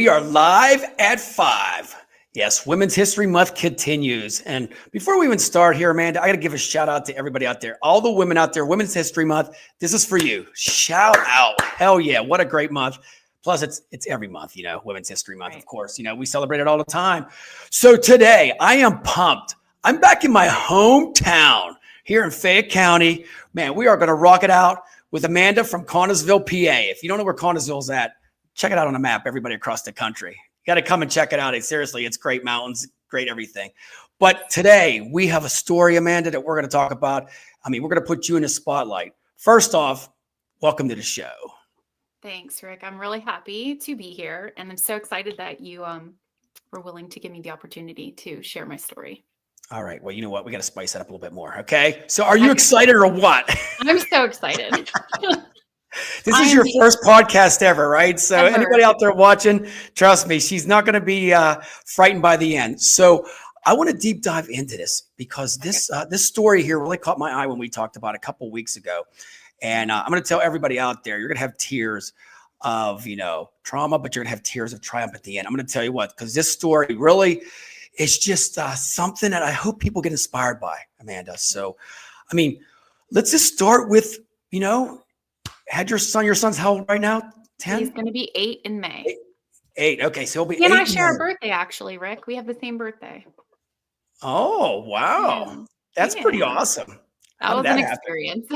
We are live at 5. Yes, Women's History Month continues. And before we even start here, Amanda, I got to give a shout out to everybody out there. All the women out there, Women's History Month. This is for you. Shout out. Hell yeah. What a great month. Plus, it's every month, Women's History Month, of course. We celebrate it all the time. So today, I am pumped. I'm back in my hometown here in Fayette County. Man, we are going to rock it out with Amanda from Connersville, PA. If you don't know where Connersville's at, check it out on a map, everybody across the country. You got to come and check it out. Seriously, it's great mountains, great everything. But today, we have a story, Amanda, that we're going to talk about. We're going to put you in the spotlight. First off, welcome to the show. Thanks, Rick. I'm really happy to be here, and I'm so excited that you were willing to give me the opportunity to share my story. All right. Well, you know what? We got to spice that up a little bit more, okay? So are you excited or what? I'm so excited. This is your first podcast ever, right? So anybody out there watching, trust me, she's not going to be frightened by the end. So I want to deep dive into this because this story here really caught my eye when we talked about it a couple of weeks ago. And I'm going to tell everybody out there, you're going to have tears of, trauma, but you're going to have tears of triumph at the end. I'm going to tell you what, because this story really is just something that I hope people get inspired by, Amanda. So, let's just start with, had your son's how old right now? 10? He's going to be 8 in May. 8. Okay. So he'll be 8. And I share a birthday, actually, Rick. We have the same birthday. Oh, wow. Yeah. That's pretty awesome. That was an experience.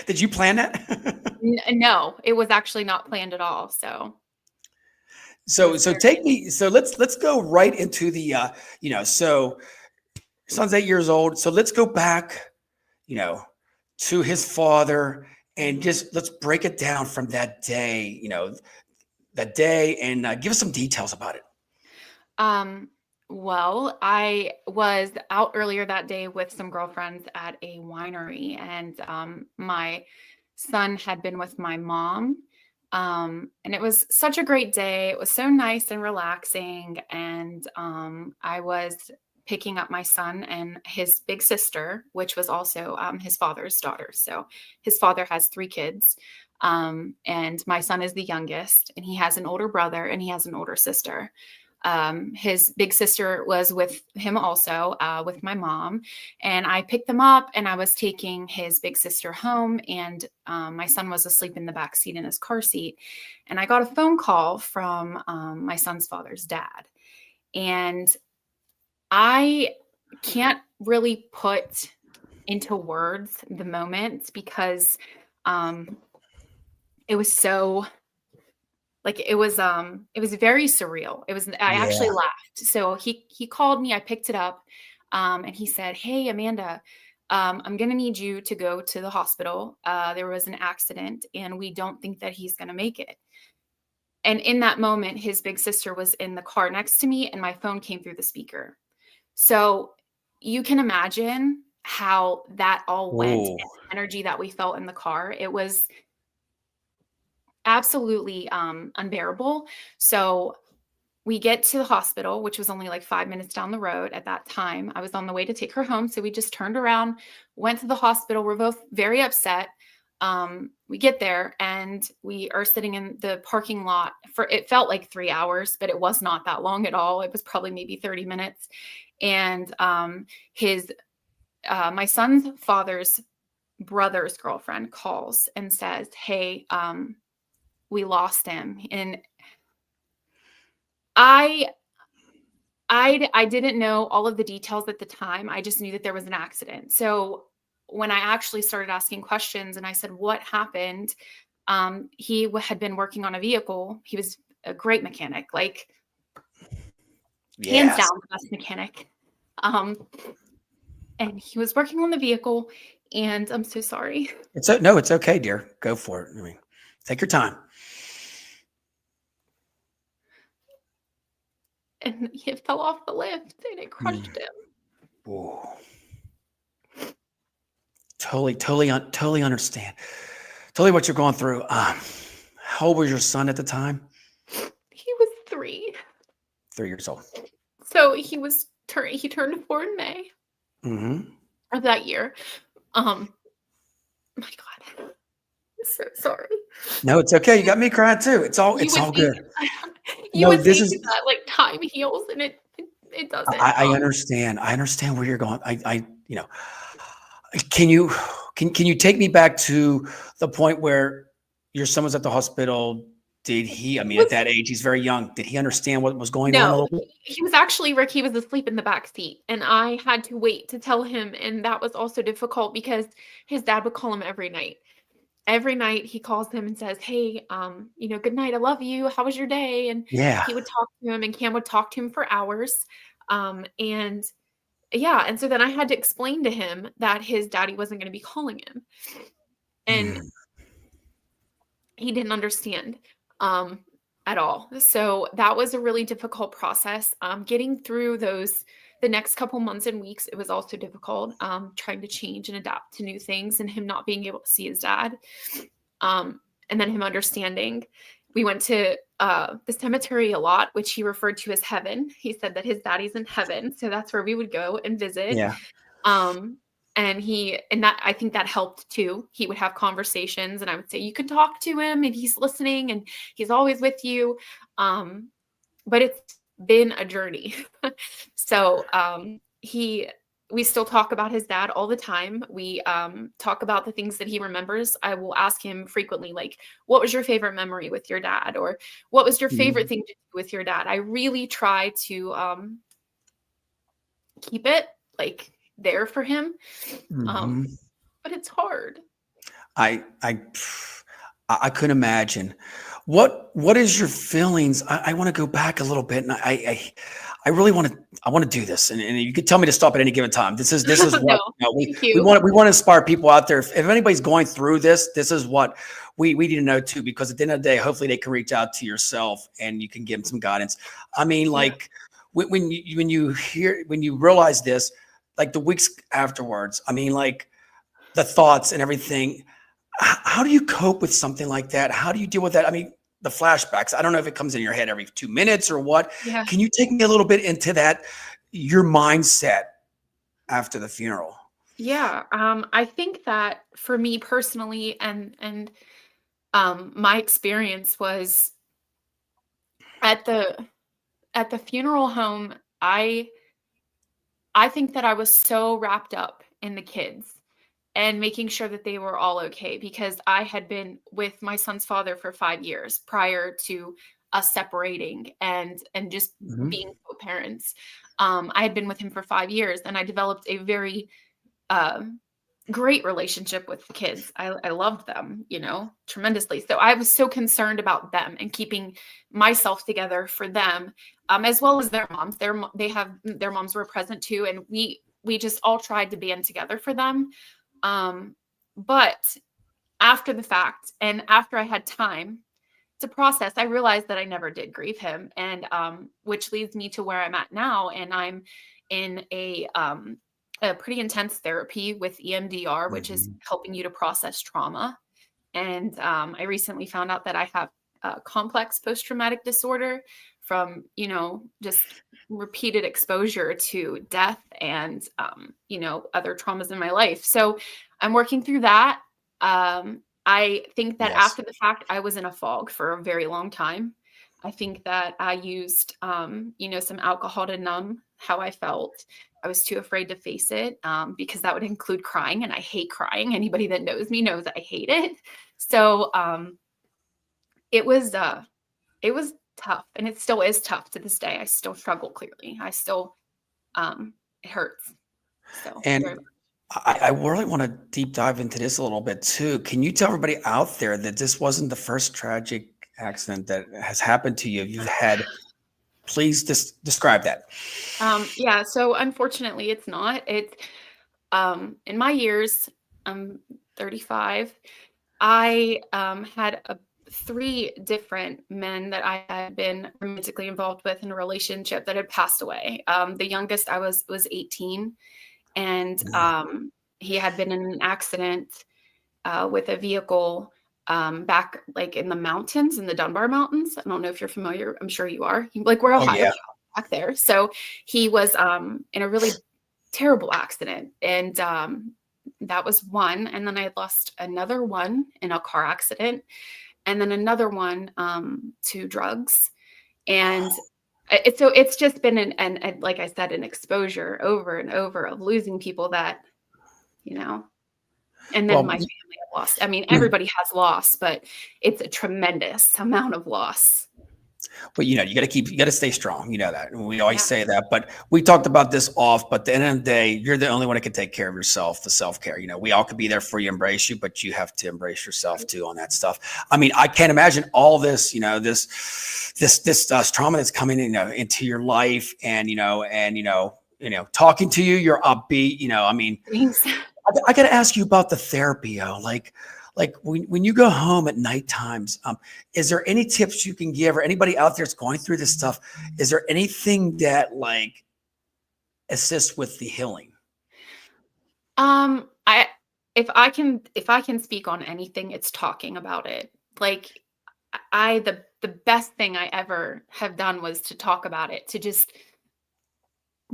Did you plan that? No, it was actually not planned at all. So take me. So let's go right into the, so son's 8 years old. So let's go back, to his father and just let's break it down from that day, and give us some details about it. Well, I was out earlier that day with some girlfriends at a winery, and my son had been with my mom. And it was such a great day. It was so nice and relaxing. And I was picking up my son and his big sister, which was also his father's daughter. So his father has 3 kids. And my son is the youngest, and he has an older brother and he has an older sister. His big sister was with him also, with my mom, and I picked them up and I was taking his big sister home, and my son was asleep in the back seat in his car seat. And I got a phone call from my son's father's dad. And I can't really put into words the moment because it was so it was very surreal. I actually laughed. So he called me, I picked it up, and he said, "Hey, Amanda, I'm going to need you to go to the hospital. There was an accident and we don't think that he's going to make it." And in that moment, his big sister was in the car next to me and my phone came through the speaker. So you can imagine how that all went, and the energy that we felt in the car. It was absolutely unbearable. So we get to the hospital, which was only like 5 minutes down the road at that time. I was on the way to take her home. So we just turned around, went to the hospital. We're both very upset. We get there and we are sitting in the parking lot it felt like 3 hours, but it was not that long at all. It was probably maybe 30 minutes. And my son's father's brother's girlfriend calls and says, "Hey, we lost him." And I didn't know all of the details at the time. I just knew that there was an accident. So when I actually started asking questions and I said, "What happened?" He had been working on a vehicle. He was a great mechanic, hands down the best mechanic. And he was working on the vehicle, and I'm so sorry. It's okay, dear. Go for it. Take your time. And he fell off the lift and it crushed him. Whoa. Totally understand. Totally what you're going through. How old was your son at the time? He was 3. 3 years old. So he turned 4 in May of that year. My God. So sorry. No, it's okay. You got me crying too. It's You all would think good. you No, would this think is. that like time heals, and it doesn't. I understand. I understand where you're going. Can you can you take me back to the point where your son was at the hospital? Did he? I mean, at Was that age, he's very young. Did he understand what was going on a No, little bit? he was actually Rick, he was asleep in the back seat, and I had to wait to tell him, and that was also difficult because his dad would call him every night. Every night he calls him and says, "Hey, good night, I love you. How was your day?" And Yeah. he would talk to him, and Cam would talk to him for hours. And yeah, and so then I had to explain to him that his daddy wasn't going to be calling him, and Mm, he didn't understand um, at all. So that was a really difficult process. Getting through the next couple months and weeks, it was also difficult, trying to change and adapt to new things, and him not being able to see his dad, and then him understanding. We went to the cemetery a lot, which he referred to as heaven. He said that his daddy's in heaven, so that's where we would go and visit. yeah. Um, and that I think that helped too. He would have conversations, and I would say, you can talk to him and he's listening and he's always with you. But it's been a journey. So we still talk about his dad all the time. We talk about the things that he remembers. I will ask him frequently, like, what was your favorite memory with your dad? Or what was your favorite Mhm. thing to do with your dad? I really try to keep it like there for him. Mhm. But it's hard. I I I couldn't imagine. What is your feelings? I want to go back a little bit, and I really want to do this, and you could tell me to stop at any given time. This is No, what thank we you. want to inspire people out there. If anybody's going through this, this is what we need to know too. Because at the end of the day, hopefully they can reach out to yourself and you can give them some guidance. I mean, Yeah. like when you realize this, like the weeks afterwards. I mean, like the thoughts and everything. How do you cope with something like that? How do you deal with that? I mean, the flashbacks. I don't know if it comes in your head every 2 minutes or what. Yeah. Can you take me a little bit into that, your mindset after the funeral? Yeah. I think that for me personally, and my experience was at the funeral home, I think that I was so wrapped up in the kids and making sure that they were all okay, because I had been with my son's father for 5 years prior to us separating and just Mhm. being co-parents. I had been with him for 5 years, and I developed a very um, great relationship with the kids. I loved them, tremendously. So I was so concerned about them and keeping myself together for them, as well as their moms. Their moms were present too, and we just all tried to band together for them. But after the fact, and after I had time to process, I realized that I never did grieve him, and which leads me to where I'm at now, and I'm in a pretty intense therapy with EMDR, which is Mhm. helping you to process trauma. And I recently found out that I have complex post-traumatic disorder from, just repeated exposure to death and, other traumas in my life. So I'm working through that. I think that Yes. after the fact, I was in a fog for a very long time. I think that I used, some alcohol to numb how I felt. I was too afraid to face it, because that would include crying, and I hate crying. Anybody that knows me knows I hate it. So it was it was tough, and it still is tough to this day. I still struggle clearly. I still it hurts. So very And much. I really want to deep dive into this a little bit too. Can you tell everybody out there that this wasn't the first tragic accident that has happened to you? You've had, please just describe that. Yeah, so unfortunately it's not. It's in my years, I'm 35. I had three different men that I had been romantically involved with in a relationship that had passed away. The youngest I was 18, and Mm. he had been in an accident with a vehicle back like in the mountains, in the Dunbar Mountains. I don't know if you're familiar. I'm sure you are. Like we're Oh Ohio yeah. back there. So he was in a really terrible accident, and that was one. And then I had lost another one in a car accident, and then another one to drugs. And so it's just been an like I said, an exposure over and over of losing people that, you know, and then Well, my family have lost. I mean, everybody has loss, but it's a tremendous amount of loss. but you got to stay strong. You know that. And we always Yeah. say that, but we talked about this off, but at the end of the day, you're the only one that can take care of yourself, the self-care. You know, we all could be there for you, embrace you, but you have to embrace yourself too on that stuff. I mean, I can't imagine all this, you know, this trauma that's coming in, into your life, and, talking to you, you're upbeat, I mean, Thanks. I got to ask you about the therapy, like when you go home at night times, is there any tips you can give, or anybody out there that's going through this stuff? Is there anything that like assists with the healing? If I can speak on anything, it's talking about it. Like the best thing I ever have done was to talk about it, to just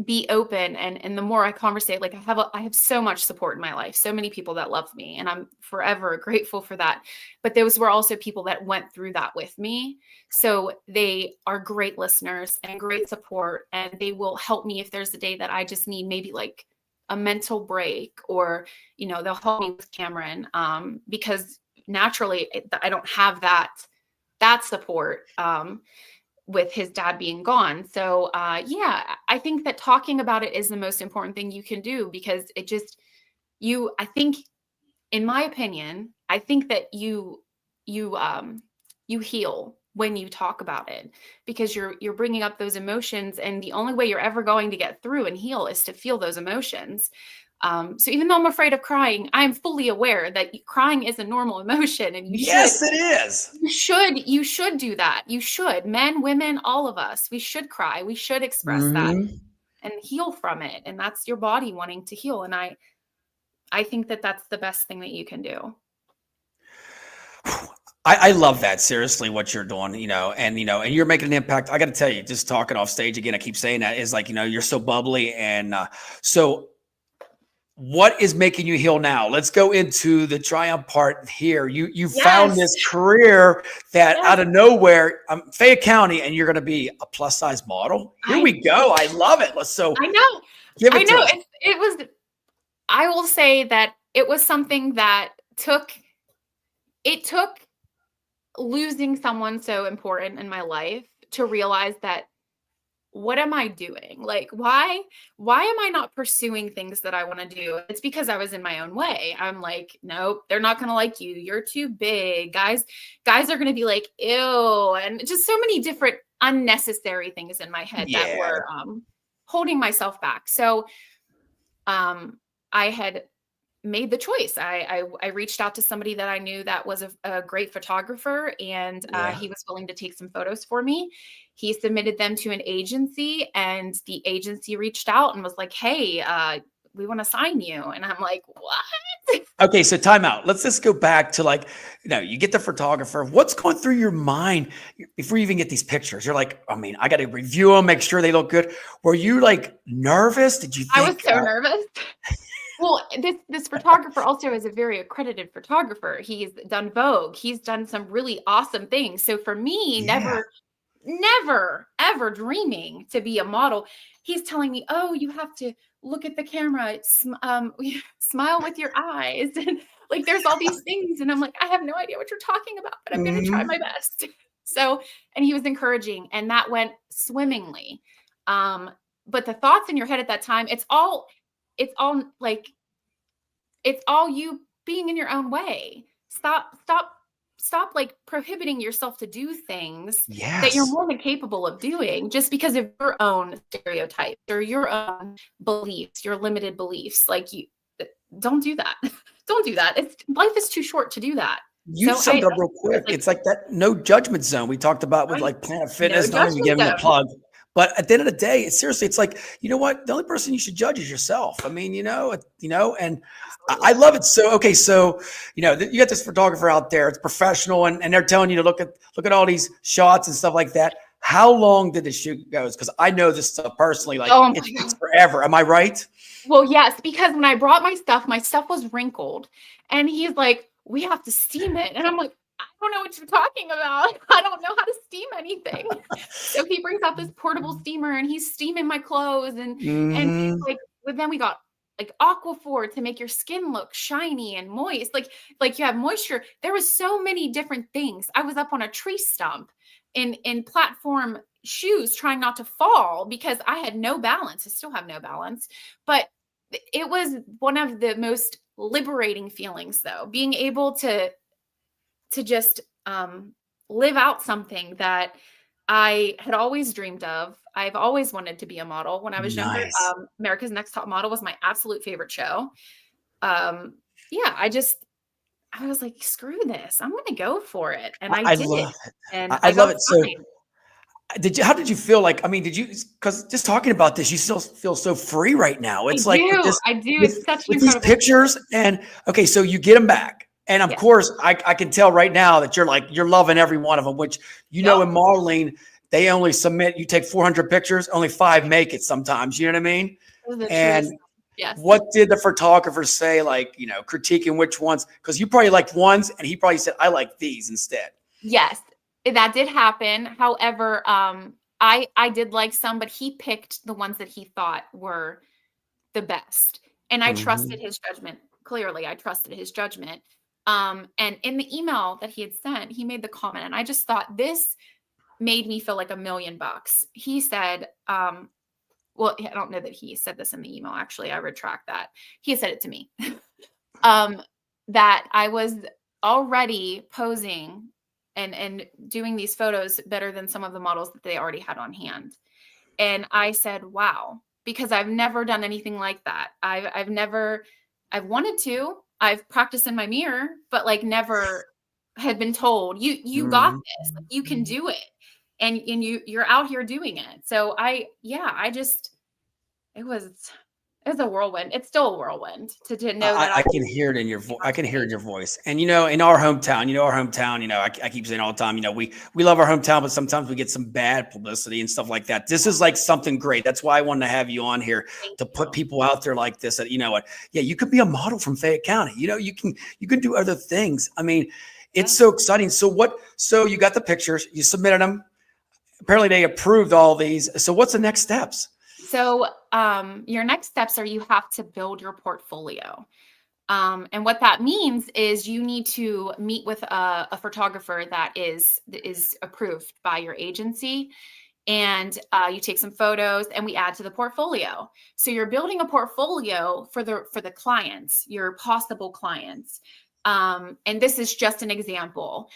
be open. And the more I conversate, like I have so much support in my life, so many people that love me, and I'm forever grateful for that. But those were also people that went through that with me. So they are great listeners and great support, and they will help me if there's a day that I just need maybe like a mental break, or, they'll help me with Cameron, because naturally I don't have that support, with his dad being gone. So yeah, I think that talking about it is the most important thing you can do, because it just, I think, in my opinion, I think that you heal when you talk about it, because you're bringing up those emotions, and the only way you're ever going to get through and heal is to feel those emotions. So even though I'm afraid of crying, I'm fully aware that crying is a normal emotion, and Yes, it is. You should do that. You should. Men, women, all of us, we should cry. We should express that and heal from it. And that's your body wanting to heal. And I think that that's the best thing that you can do. I love that. Seriously, what you're doing, and you're making an impact. I got to tell you, just talking off stage again, I keep saying that, is like, you're so bubbly. And so what is making you heal now? Let's go into the triumph part here. You found this career that out of nowhere, Fayette County, and you're going to be a plus size model. Here we go. I love it. I know. It was, I will say that it was something that took losing someone so important in my life to realize that, what am I doing? Like, why am I not pursuing things that I want to do? It's because I was in my own way. I'm like, nope, they're not going to like you. You're too big. Guys are going to be like, ew. And just so many different unnecessary things in my head that were holding myself back. So I had made the choice. I reached out to somebody that I knew that was a great photographer, and he was willing to take some photos for me. He submitted them to an agency, and the agency reached out and was like, hey, we want to sign you. And I'm like, what? Okay, so time out. Let's just go back to, like, you get the photographer. What's going through your mind before you even get these pictures? You're like, I mean, I got to review them, make sure they look good. Were you like nervous? Did you think? I was so nervous. Well, this photographer also is a very accredited photographer. He's done Vogue. He's done some really awesome things. So for me, never, ever dreaming to be a model, he's telling me, oh, you have to look at the camera, smile with your eyes. And like, there's all these things. And I'm like, I have no idea what you're talking about, but I'm going to try my best. So, and he was encouraging, and that went swimmingly. But the thoughts in your head at that time, it's all you being in your own way. Stop like prohibiting yourself to do things that you're more than capable of doing, just because of your own stereotypes or your own beliefs, your limited beliefs. Like, you don't do that. Don't do that. Life is too short to do that. You summed up real quick. It's like that no judgment zone we talked about with like Planet Fitness. Not even giving a plug. But at the end of the day, it's like, you know what? The only person you should judge is yourself. I mean, and I love it. So, okay. So, you got this photographer out there, it's professional, and they're telling you to look at all these shots and stuff like that. How long did the shoot go? Because I know this stuff personally, like Oh it my takes God. forever. Am I right? Well, yes, because when I brought my stuff was wrinkled, and he's like, "We have to steam it," and I'm like, "I don't know what you're talking about. I don't know how to steam anything." So he brings out this portable steamer, and he's steaming my clothes, and he's Hmm. like, but then we got like Aquaphor to make your skin look shiny and moist, like you have moisture. There was so many different things. I was up on a tree stump in platform shoes trying not to fall because I had no balance. I still have no balance, but it was one of the most liberating feelings, though, being able to just live out something that I had always dreamed of. I've always wanted to be a model. When I was younger, Nice. America's Next Top Model was my absolute favorite show. Um, yeah, I was like, screw this. I'm going to go for it. And I I did. love it. And I I love got it. So signed. how did you feel like, I mean, did you, because just talking about this, you still feel so free right now. I It's like with do. this, I do. with, It's such an with these incredible pictures and okay, so you get them back. And of yeah. course I can tell right now that you're loving every one of them, which, you know, Yep. in modeling, they only submit, you take 400 pictures, only 5 make it sometimes, you know what I mean? It was the And truest. Yes. what did the photographer say, like, you know, critiquing which ones? Because you probably liked ones and he probably said, I like these instead. Yes, that did happen. However, I did like some, but he picked the ones that he thought were the best, and I trusted Mhm. his judgment. Clearly, I trusted his judgment. And in the email that he had sent, he made the comment, and I just thought this made me feel like $1,000,000. He said, well, I don't know that he said this in the email. Actually, I retract that. He said it to me. um, that I was already posing and doing these photos better than some of the models that they already had on hand. And I said, wow, because I've never done anything like that. I've wanted to, I've practiced in my mirror, but like never had been told you got Mhm. this, like, you can do it. And you're out here doing it. So I just, it was, it was a whirlwind. It's still a whirlwind to know that I I can hear it in your voice. I can hear it in stage. your voice. And you know, in our hometown, I keep saying all the time, you know, we love our hometown, but sometimes we get some bad publicity and stuff like that. This is like something great. That's why I wanted to have you on here Thank to put you. people out there like this. That, you know what? Yeah, you could be a model from Fayette County. You know, you can do other things. I mean, it's Yeah. so exciting. So what? So you got the pictures, you submitted them. Apparently, they approved all these. So what's the next steps? So your next steps are you have to build your portfolio. And what that means is you need to meet with a photographer that is approved by your agency, and you take some photos, and we add to the portfolio. So you're building a portfolio for the clients, your possible clients. And this is just an example.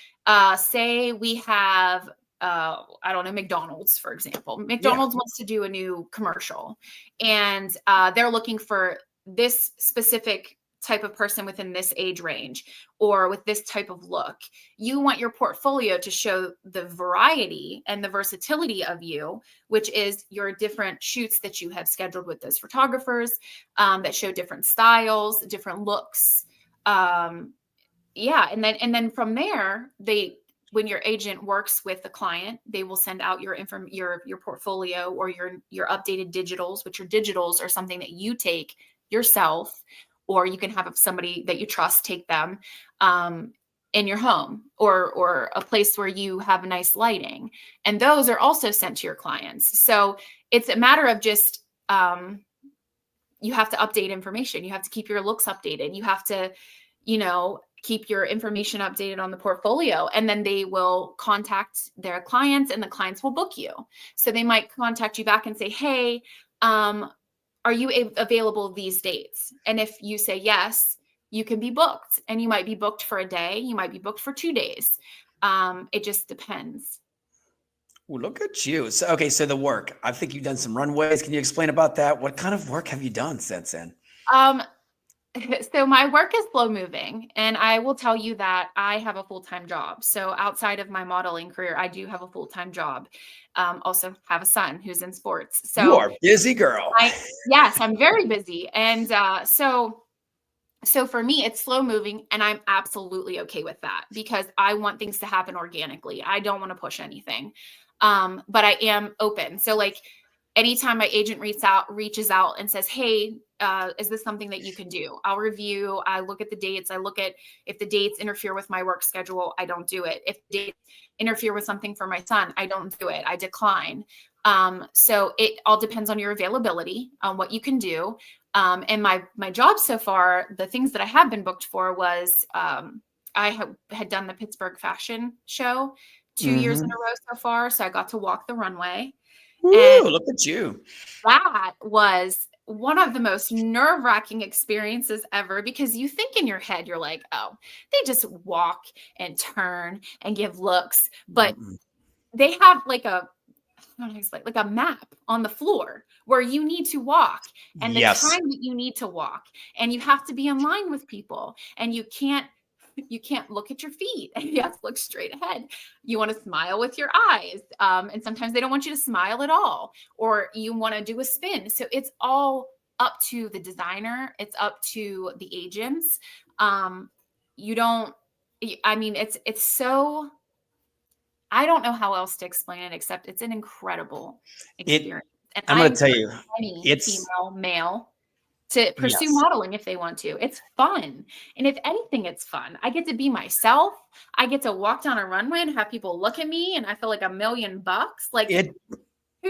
Say we have I don't know, McDonald's, for example. Yeah. McDonald's wants to do a new commercial, and they're looking for this specific type of person within this age range or with this type of look. You want your portfolio to show the variety and the versatility of you, which is your different shoots that you have scheduled with those photographers, that show different styles, different looks. Yeah, and then from there, when your agent works with the client, they will send out your portfolio or your updated digitals, which your digitals are something that you take yourself, or you can have somebody that you trust take them, in your home or a place where you have nice lighting, and those are also sent to your clients. So it's a matter of just you have to update information. You have to keep your looks updated. You have to, keep your information updated on the portfolio, and then they will contact their clients and the clients will book you. So they might contact you back and say, hey, are you available these dates? And if you say yes, you can be booked, and you might be booked for a day. You might be booked for 2 days. It just depends. Well, look at you. So, okay, so the work. I think you've done some runways. Can you explain about that? What kind of work have you done since then? Um, So my work is slow moving, and I will tell you that I have a full-time job. So outside of my modeling career, I do have a full-time job. Also have a son who's in sports. You So are a busy girl. yes, I'm very busy. And so for me, it's slow moving, and I'm absolutely okay with that because I want things to happen organically. I don't want to push anything. But I am open. So like anytime my agent reaches out and says, hey, is this something that you can do? I'll review. I look at the dates. I look at if the dates interfere with my work schedule, I don't do it. If the dates interfere with something for my son, I don't do it. I decline. So it all depends on your availability, on what you can do. And my job so far, the things that I have been booked for was I had done the Pittsburgh fashion show 2 years in a row so far. So I got to walk the runway. Woo, look at you. That was one of the most nerve-wracking experiences ever, because you think in your head, you're like, oh, they just walk and turn and give looks. But they have like a map on the floor where you need to walk and the time that you need to walk, and you have to be in line with people, and you can't look at your feet, and you have to look straight ahead. You want to smile with your eyes. And sometimes they don't want you to smile at all, or you want to do a spin. So it's all up to the designer. It's up to the agents. It's so, I don't know how else to explain it, except it's an incredible experience. And I'm going to tell you, it's female, male to pursue modeling if they want to. It's fun. And if anything, it's fun. I get to be myself. I get to walk down a runway and have people look at me, and I feel like $1 million. Like, and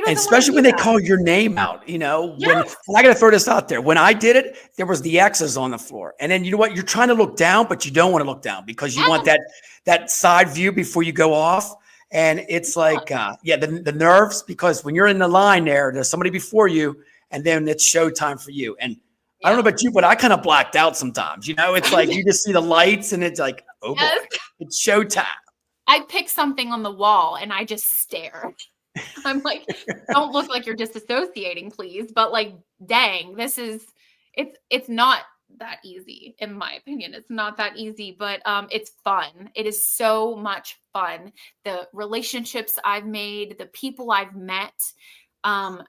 especially when they call your name out, when I got to throw this out there. When I did it, there was the X's on the floor. And then you know what? You're trying to look down, but you don't want to look down because you want that side view before you go off. And it's like, the nerves, because when you're in the line there's somebody before you, and then it's showtime for you. And I don't know about you, but I kind of blacked out sometimes. It's like you just see the lights and it's like, oh boy, it's showtime. I pick something on the wall and I just stare. I'm like, don't look like you're disassociating, please. But like, dang, it's not that easy, in my opinion. It's not that easy, but it's fun. It is so much fun. The relationships I've made, the people I've met. I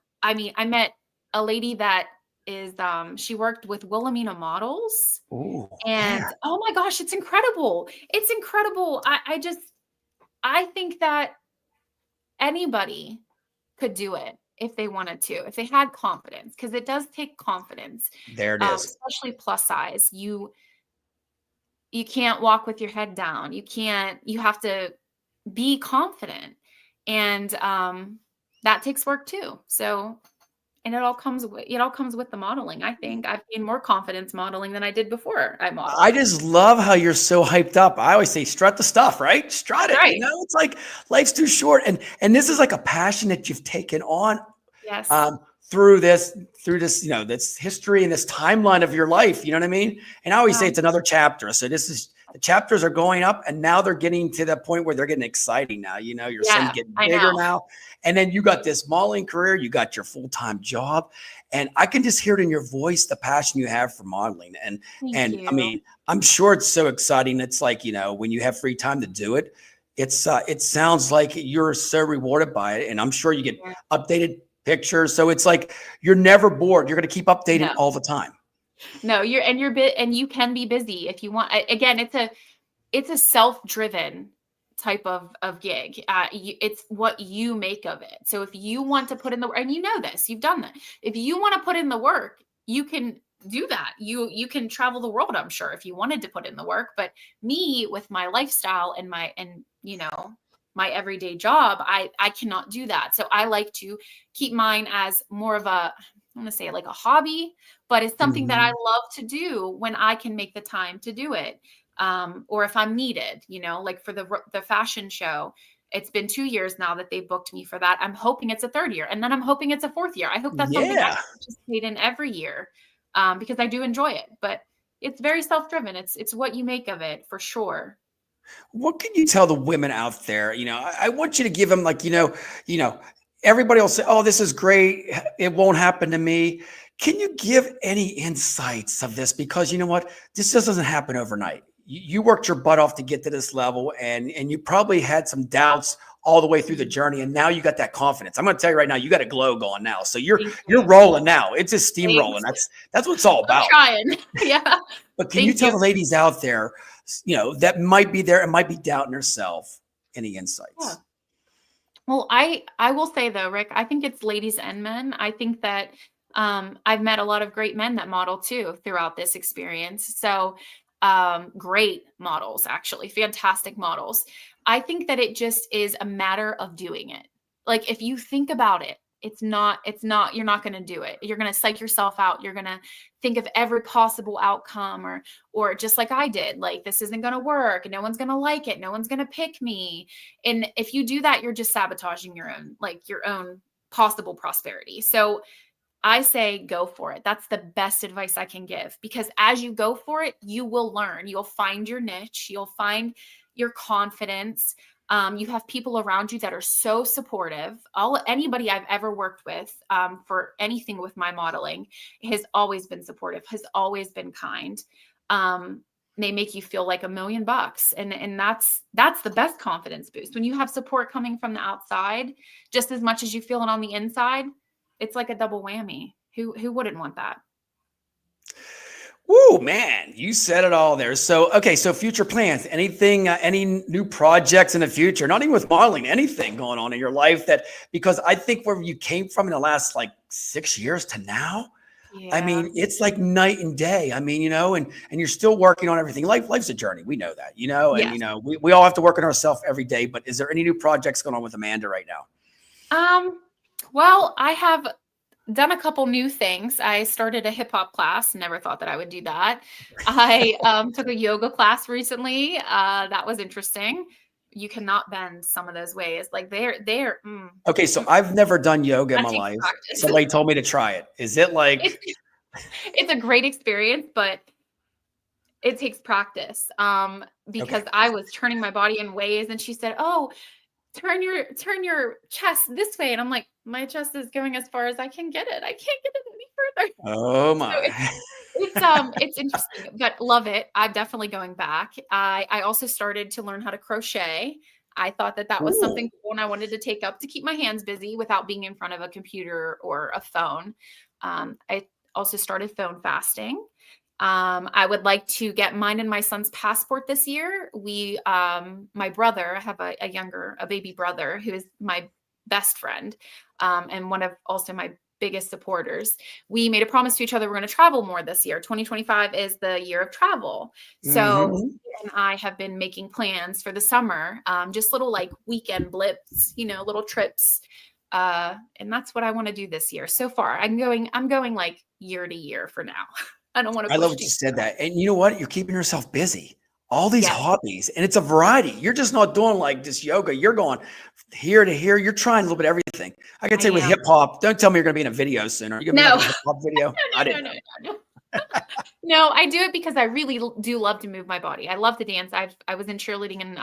met a lady that is she worked with Wilhelmina Models. Ooh, and oh my gosh, it's incredible. It's incredible. I think that anybody could do it if they wanted to, if they had confidence, because it does take confidence. There it is. Especially plus size. You can't walk with your head down. You have to be confident. And that takes work too. So, and it all comes with the modeling. I think I've gained more confidence modeling than I did before I modeled. I just love how you're so hyped up. I always say, strut the stuff, right? Strut it. Right. It's like life's too short, and this is like a passion that you've taken on. Yes. Through this, this history and this timeline of your life. You know what I mean? And I always say it's another chapter. So the chapters are going up, and now they're getting to the point where they're getting exciting now. Your son's getting bigger now. And then you got this modeling career, you got your full-time job, and I can just hear it in your voice, the passion you have for modeling. And I mean, I'm sure it's so exciting. It's like, when you have free time to do it, it sounds like you're so rewarded by it. And I'm sure you get updated pictures. So it's like, you're never bored. You're going to keep updating all the time. No, you can be busy if you want. Again, it's a self-driven type of gig. It's what you make of it. So if you want to put in the work, and this, you've done that. If you want to put in the work, you can do that. You can travel the world, I'm sure, if you wanted to put in the work. But me, with my lifestyle and my everyday job, I cannot do that. So I like to keep mine as more of I want to say like a hobby, but it's something that I love to do when I can make the time to do it. Or if I'm needed, like for the fashion show, it's been 2 years now that they booked me for that. I'm hoping it's a third year, and then I'm hoping it's a fourth year. I hope that's something I participate in every year, because I do enjoy it, but it's very self-driven. It's what you make of it, for sure. What can you tell the women out there? I want you to give them everybody will say, oh, this is great, it won't happen to me. Can you give any insights of this? Because you know what? This just doesn't happen overnight. You worked your butt off to get to this level, and you probably had some doubts all the way through the journey, and now you got that confidence. I'm going to tell you right now, you got a glow going now. So you're rolling now. It's just steamrolling. That's what it's all about. I'm trying. Yeah. But can you tell the ladies out there, that might be there and might be doubting herself, any insights? Well, I will say though, Rick, I think it's ladies and men. I think that I've met a lot of great men that model too throughout this experience. So great models, actually, fantastic models. I think that it just is a matter of doing it. Like if you think about it, you're not going to do it. You're going to psych yourself out. You're going to think of every possible outcome, or just like I did, like this isn't going to work. No one's going to like it. No one's going to pick me. And if you do that, you're just sabotaging your own possible prosperity. So I say go for it. That's the best advice I can give, because as you go for it, you will learn. You'll find your niche. You'll find your confidence. You have people around you that are so supportive. Anybody I've ever worked with for anything with my modeling has always been supportive, has always been kind. They make you feel like $1,000,000, and that's the best confidence boost when you have support coming from the outside, just as much as you feel it on the inside. It's like a double whammy. Who wouldn't want that? Woo, man, you said it all there. So, okay, so future plans, anything, any new projects in the future, not even with modeling, anything going on in your life because I think where you came from in the last like 6 years to now, I Yeah. mean, it's like night and day. I mean, and you're still working on everything. Life's a journey. We know that, and, Yes. we all have to work on ourselves every day, but is there any new projects going on with Amanda right now? Well, I have done a couple new things. I started a hip hop class. Never thought that I would do that. I took a yoga class recently. That was interesting. You cannot bend some of those ways. Like Okay, so I've never done yoga in that my takes life. practice. Somebody told me to try it. Is it like? It's a great experience, but it takes practice. Because Okay. I was turning my body in ways, and she said, "Oh, turn your chest this way," and I'm like, my chest is going as far as I can get it. I can't get it any further. Oh So my. it's interesting, but love it. I'm definitely going back. I also started to learn how to crochet. I thought that was Ooh. something cool, and I wanted to take up to keep my hands busy without being in front of a computer or a phone. I also started phone fasting. I would like to get mine and my son's passport this year. My brother, I have a baby brother who is my best friend, and one of also my biggest supporters. We made a promise to each other we're going to travel more this year. 2025 is the year of travel. So Mhm. he and I have been making plans for the summer, just little like weekend blips, little trips. And that's what I want to do this year. So far, I'm going like year to year for now. I don't want to I love push what too. you said that. And you know what? You're keeping yourself busy. All these Yes, hobbies, and it's a variety. You're just not doing like just yoga. You're going here to here. You're trying a little bit of everything. I can I say with am. hip hop, don't tell me you're going to be in a video soon. Are you going to be No, like a hip hop video? I no, didn't no, know. no, no, no. No, I do it because I really do love to move my body. I love to dance. I was in cheerleading in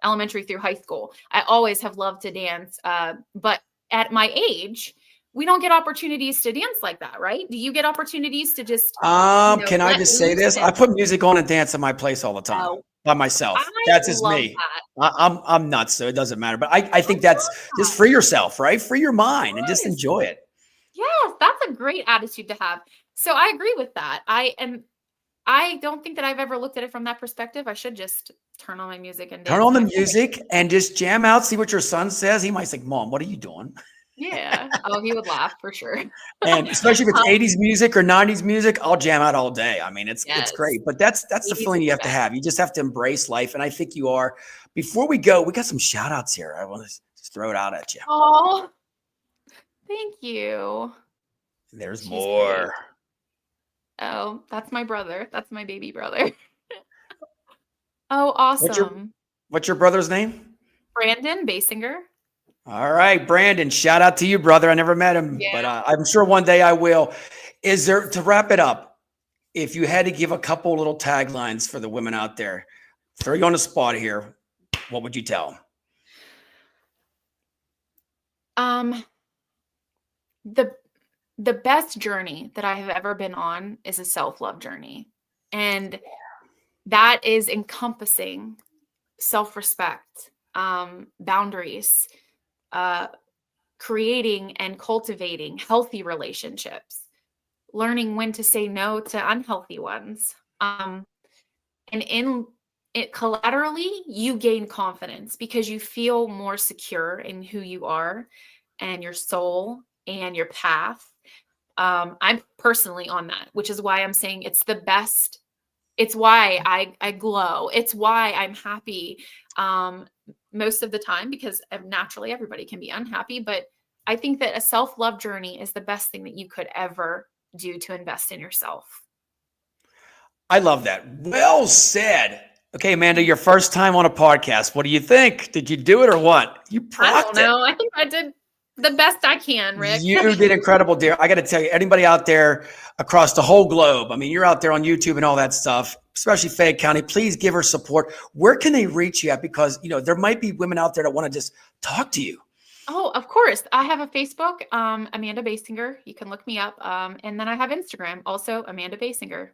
elementary through high school. I always have loved to dance. But at my age, we don't get opportunities to dance like that, right? Do you get opportunities to just, Can I let just say loose this? I and put music on and dance in my place all the time go? by I myself. That's just love me. that. I'm nuts, so it doesn't matter. But I I think that's love just that. free yourself, right? Free your mind and just Yes. enjoy it. Yes, that's a great attitude to have. So I agree with that. I don't think that I've ever looked at it from that perspective. I should just turn on my music and Turn dance on to the my music and just jam out. See what your son says. He might say, "Mom, what are you doing?" Yeah. Oh, he would laugh for sure. And especially if it's Um, 80s music or 90s music, I'll jam out all day. I mean, it's yes. great. But that's the 80s is feeling you the have to best. have. You just have to embrace life. And I think you are. Before we go, we got some shout outs here. I want to just throw it out at you. Oh, thank you. There's She's great. more. Oh, that's my brother. That's my baby brother. Oh, What's your awesome. what's your brother's name? Brandon Basinger. All right, Brandon. Shout out to you, brother. I never met him, but Yeah. I'm sure one day I will. Is there to wrap it up? If you had to give a couple little taglines for the women out there, throw you on the spot here, what would you tell them? Um, the the best journey that I have ever been on is a self-love journey. And that is encompassing self-respect, boundaries, uh, creating and cultivating healthy relationships, learning when to say no to unhealthy ones. And in it collaterally, you gain confidence because you feel more secure in who you are and your soul and your path. I'm personally on that, which is why I'm saying it's the best. It's why I glow. It's why I'm happy most of the time, because naturally everybody can be unhappy. But I think that a self-love journey is the best thing that you could ever do to invest in yourself. I love that. Well said. Okay, Amanda, your first time on a podcast. What do you think? Did you do it or what? You I don't rocked it. know. I think I did the best I can, Rick. You did incredible, dear. I got to tell you, anybody out there across the whole globe, I mean, you're out there on YouTube and all that stuff, especially Fayette County, please give her support. Where can they reach you at? Because, you know, there might be women out there that want to just talk to you. Oh, of course. I have a Facebook, Amanda Basinger. You can look me up. And then I have Instagram, also Amanda Basinger.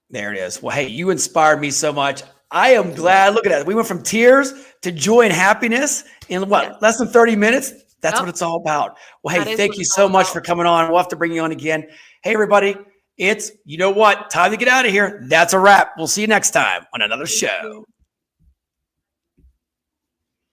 There it is. Well, hey, you inspired me so much. I am glad. Look at that. We went from tears to joy and happiness in what, less than 30 minutes? That's what it's all about. Well, hey, thank you so much for coming on. We'll have to bring you on again. Hey, everybody, it's, you know what? Time to get out of here. That's a wrap. We'll see you next time on another show.